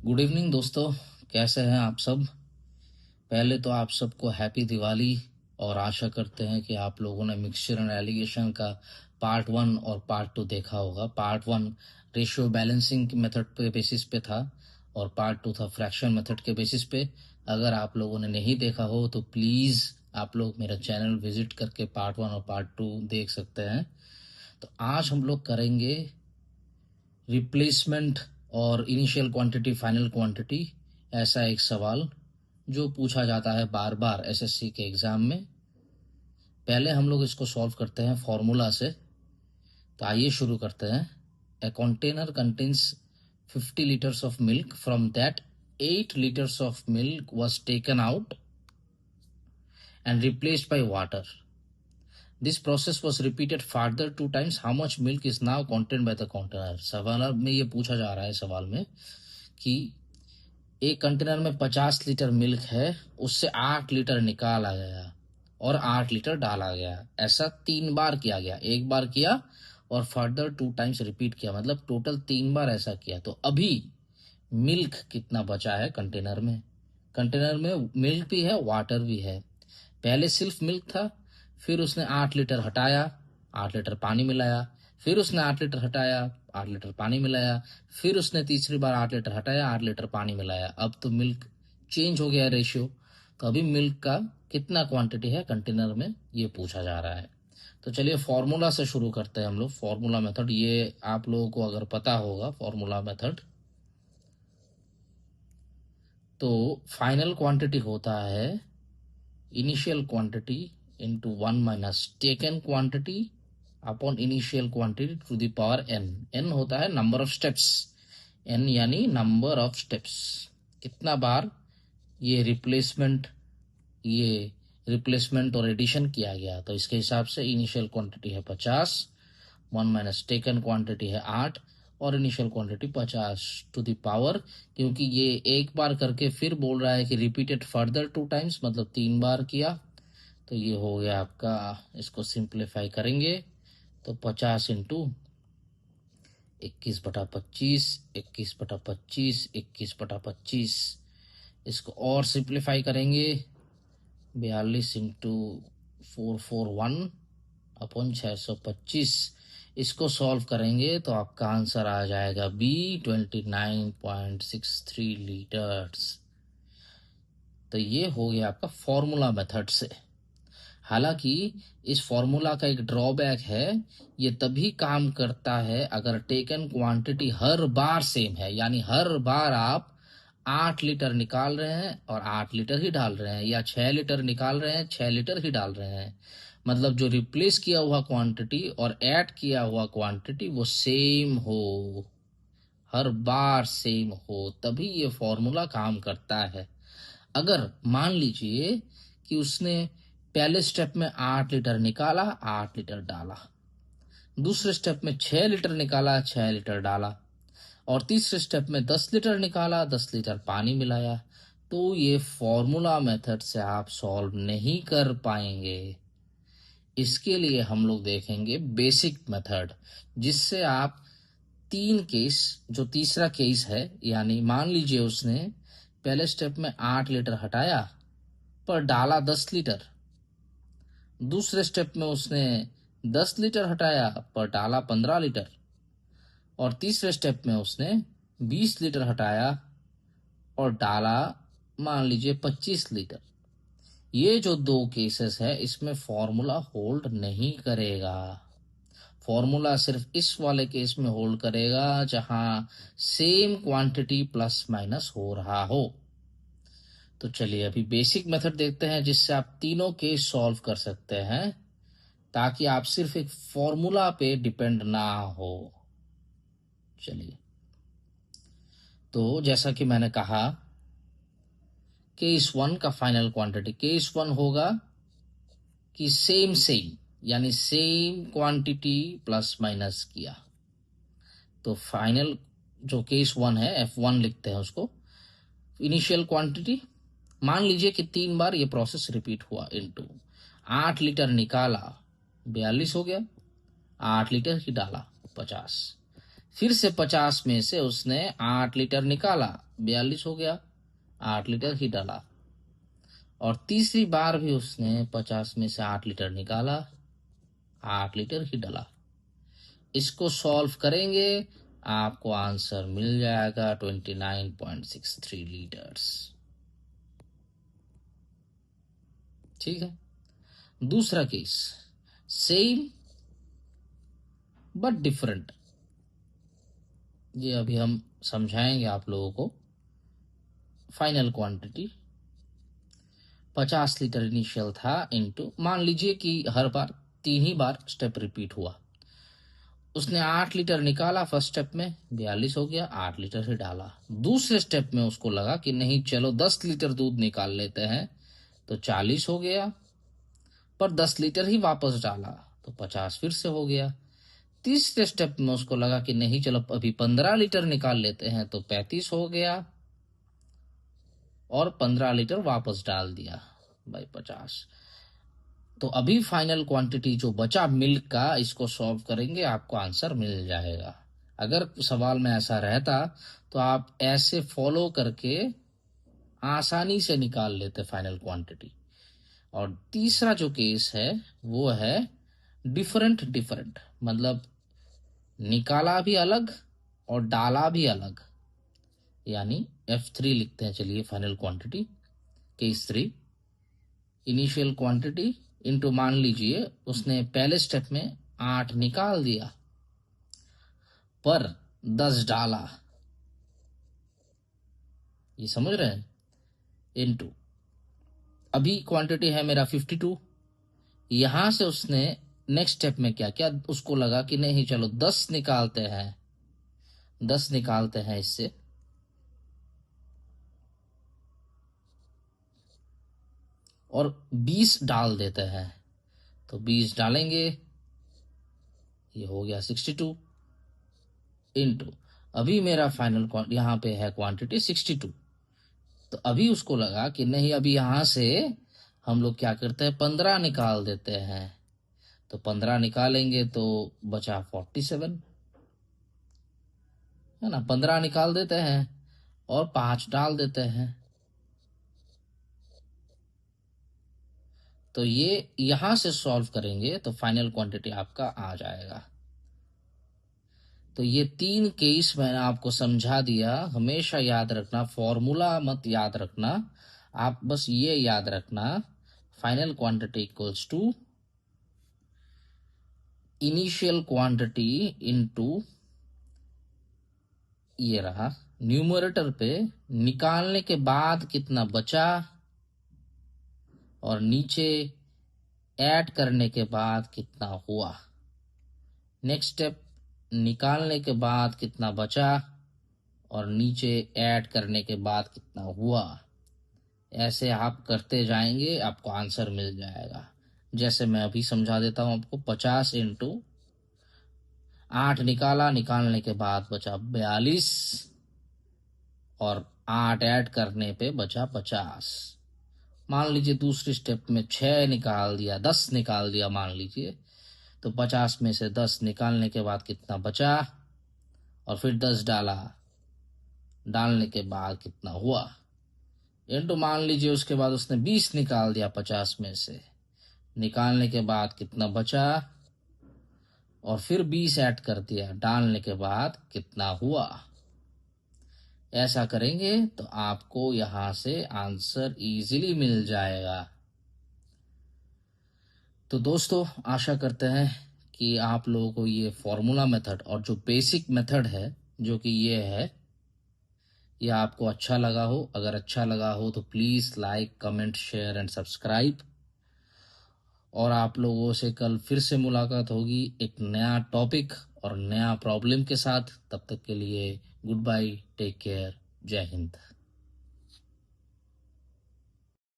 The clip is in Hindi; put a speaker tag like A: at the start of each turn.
A: गुड इवनिंग दोस्तों। कैसे हैं आप सब? पहले तो आप सबको हैप्पी दिवाली। और आशा करते हैं कि आप लोगों ने मिक्सचर एंड एलिगेशन का पार्ट 1 और पार्ट 2 देखा होगा। पार्ट 1 रेशियो बैलेंसिंग के मेथड पे बेसिस पे था और पार्ट 2 था फ्रैक्शन मेथड के बेसिस पे। अगर आप लोगों ने नहीं देखा हो तो प्लीज़ आप लोग मेरा चैनल विजिट करके पार्ट 1 और पार्ट 2 देख सकते हैं। तो आज हम लोग करेंगे रिप्लेसमेंट और इनिशियल क्वांटिटी फाइनल क्वांटिटी, ऐसा एक सवाल जो पूछा जाता है बार बार एसएससी के एग्जाम में। पहले हम लोग इसको सॉल्व करते हैं फॉर्मूला से। तो आइए शुरू करते हैं। A container contains 50 liters of milk. From that 8 liters of milk was taken out and replaced by water. This process was repeated further 2 times. How much milk is now contained by the container? सवाल में ये पूछा जा रहा है सवाल में कि एक कंटेनर में 50 लीटर मिल्क है, उससे 8 लीटर निकाला गया और 8 लीटर डाला गया। ऐसा 3 बार किया गया, एक बार किया और फर्दर 2 टाइम्स रिपीट किया, मतलब टोटल 3 बार ऐसा किया। तो अभी मिल्क कितना बचा है कंटेनर में? कंटेनर में मिल्क भी है, वाटर भी है। पहले सिर्फ मिल्क था, फिर उसने 8 लीटर हटाया, 8 लीटर पानी मिलाया, फिर उसने 8 लीटर हटाया, 8 लीटर पानी मिलाया, फिर उसने तीसरी बार 8 लीटर हटाया, 8 लीटर पानी मिलाया। अब तो मिल्क चेंज हो गया है रेशियो। तो अभी मिल्क का कितना क्वांटिटी है कंटेनर में, ये पूछा जा रहा है। तो चलिए फॉर्मूला से शुरू करते हैं हम लोग। फॉर्मूला मेथड, ये आप लोगों को अगर पता होगा फॉर्मूला मेथड, तो फाइनल क्वांटिटी होता है initial quantity into 1 minus taken quantity upon initial quantity to the power n। n होता है नंबर ऑफ स्टेप्स, n यानी नंबर ऑफ स्टेप्स, कितना बार ये रिप्लेसमेंट और एडिशन किया गया। तो इसके हिसाब से इनिशियल क्वांटिटी है 50, 1 माइनस टेकन क्वांटिटी है 8 और initial quantity 50 to the power, क्योंकि ये एक बार करके फिर बोल रहा है कि रिपीटेड फर्दर 2 टाइम्स, मतलब 3 बार किया। तो ये हो गया आपका, इसको सिंप्लीफाई करेंगे तो 50 इंटू 21/25, 21/25, 21/25, इसको और सिंप्लीफाई करेंगे 42 इंटू 441 अपॉन 625। इसको सॉल्व करेंगे तो आपका आंसर आ जाएगा बी 29.63 लीटर्स। तो ये हो गया आपका फॉर्मूला मेथड से। हालांकि इस फॉर्मूला का एक ड्रॉबैक है, ये तभी काम करता है अगर टेकन क्वांटिटी हर बार सेम है, यानी हर बार आप 8 लीटर निकाल रहे हैं और 8 लीटर ही डाल रहे हैं, या 6 लीटर निकाल रहे हैं 6 लीटर ही डाल रहे हैं। मतलब जो रिप्लेस किया हुआ क्वांटिटी और ऐड किया हुआ क्वांटिटी वो सेम हो, हर बार सेम हो, तभी ये फॉर्मूला काम करता है। अगर मान लीजिए कि उसने पहले स्टेप में 8 लीटर निकाला, 8 लीटर डाला, दूसरे स्टेप में 6 लीटर निकाला, 6 लीटर डाला, और तीसरे स्टेप में 10 लीटर निकाला, 10 लीटर पानी मिलाया, तो ये फॉर्मूला मेथड से आप सॉल्व नहीं कर पाएंगे। इसके लिए हम लोग देखेंगे बेसिक मेथड, जिससे आप 3 केस, जो तीसरा केस है, यानी मान लीजिए उसने पहले स्टेप में 8 लीटर हटाया पर डाला 10 लीटर, दूसरे स्टेप में उसने 10 लीटर हटाया पर डाला 15 लीटर, और तीसरे स्टेप में उसने 20 लीटर हटाया और डाला मान लीजिए 25 लीटर। ये जो 2 केसेस है इसमें फॉर्मूला होल्ड नहीं करेगा। फॉर्मूला सिर्फ इस वाले केस में होल्ड करेगा जहां सेम क्वांटिटी प्लस माइनस हो रहा हो। तो चलिए अभी बेसिक मेथड देखते हैं जिससे आप तीनों केस सॉल्व कर सकते हैं, ताकि आप सिर्फ एक फॉर्मूला पे डिपेंड ना हो। चलिए, तो जैसा कि मैंने कहा, केस 1 का फाइनल क्वांटिटी, केस 1 होगा कि सेम यानी सेम क्वांटिटी प्लस माइनस किया। तो फाइनल जो केस 1 है, F1 लिखते हैं उसको, इनिशियल क्वांटिटी मान लीजिए कि 3 बार ये प्रोसेस रिपीट हुआ, इनटू 8 लीटर निकाला 42 हो गया, 8 लीटर ही डाला 50, फिर से 50 में से उसने 8 लीटर निकाला 42 हो गया, 8 लीटर ही डाला। और तीसरी बार भी उसने 50 में से 8 लीटर निकाला, 8 लीटर ही डाला। इसको सॉल्व करेंगे, आपको आंसर मिल जाएगा 29.63 लीटर्स। ठीक है। दूसरा केस, सेम बट डिफरेंट। ये अभी हम समझाएंगे आप लोगों को। फाइनल क्वांटिटी 50 लीटर इनिशियल था, इनटू मान लीजिए कि हर बार 3 ही बार स्टेप रिपीट हुआ। उसने 8 लीटर निकाला फर्स्ट स्टेप में, 42 हो गया, 8 लीटर ही डाला। दूसरे स्टेप में उसको लगा कि नहीं चलो 10 लीटर दूध निकाल लेते हैं, तो 40 हो गया, पर 10 लीटर ही वापस डाला तो 50 फिर से हो गया। तीसरे स्टेप में उसको लगा कि नहीं चलो अभी 15 लीटर निकाल लेते हैं, तो 35 हो गया, और 15 लीटर वापस डाल दिया भाई 50। तो अभी फाइनल क्वांटिटी जो बचा मिल्क का, इसको सॉल्व करेंगे, आपको आंसर मिल जाएगा। अगर सवाल में ऐसा रहता तो आप ऐसे फॉलो करके आसानी से निकाल लेते फाइनल क्वांटिटी। और तीसरा जो केस है वो है डिफरेंट डिफरेंट, मतलब निकाला भी अलग और डाला भी अलग, यानी F3 लिखते हैं। चलिए final quantity case 3, initial quantity into, मान लीजिए उसने पहले स्टेप में 8 निकाल दिया पर 10 डाला, ये समझ रहे हैं, इनटू अभी क्वांटिटी है मेरा 52। यहां से उसने नेक्स्ट स्टेप में क्या किया, उसको लगा कि नहीं चलो 10 निकालते हैं, 10 निकालते हैं इससे, और 20 डाल देते हैं। तो 20 डालेंगे, ये हो गया 62, इनटू अभी मेरा फाइनल यहाँ पे है क्वांटिटी 62। तो अभी उसको लगा कि नहीं अभी यहां से हम लोग क्या करते हैं 15 निकाल देते हैं। तो 15 निकालेंगे तो बचा 47, है ना। 15 निकाल देते हैं और 5 डाल देते हैं, तो ये यहां से सॉल्व करेंगे तो फाइनल क्वांटिटी आपका आ जाएगा। तो ये 3 केस मैंने आपको समझा दिया। हमेशा याद रखना, फॉर्मूला मत याद रखना, आप बस ये याद रखना, final quantity equals to initial quantity into, ये रहा न्यूमरेटर पे निकालने के बाद कितना बचा, और नीचे ऐड करने के बाद कितना हुआ। नेक्स्ट स्टेप, निकालने के बाद कितना बचा और नीचे ऐड करने के बाद कितना हुआ। ऐसे आप करते जाएंगे, आपको आंसर मिल जाएगा। जैसे मैं अभी समझा देता हूं आपको, 50 इंटू 8 निकाला, निकालने के बाद बचा 42, और 8 ऐड करने पे बचा 50। मान लीजिए दूसरी स्टेप में 6 निकाल दिया, 10 निकाल दिया मान लीजिए, तो 50 में से 10 निकालने के बाद कितना बचा, और फिर 10 डाला, डालने के बाद कितना हुआ, इंटू मान लीजिए उसके बाद उसने 20 निकाल दिया 50 में से, निकालने के बाद कितना बचा, और फिर 20 ऐड कर दिया, डालने के बाद कितना हुआ। ऐसा करेंगे तो आपको यहां से आंसर इजीली मिल जाएगा। तो दोस्तों, आशा करते हैं कि आप लोगों को ये फॉर्मूला मेथड और जो बेसिक मेथड है जो कि ये है, यह आपको अच्छा लगा हो। अगर अच्छा लगा हो तो please like, comment, share and subscribe. और आप लोगों से कल फिर से मुलाकात होगी एक नया टॉपिक और नया प्रॉब्लम के साथ। तब तक के लिए गुड बाय, टेक केयर, जय हिंद।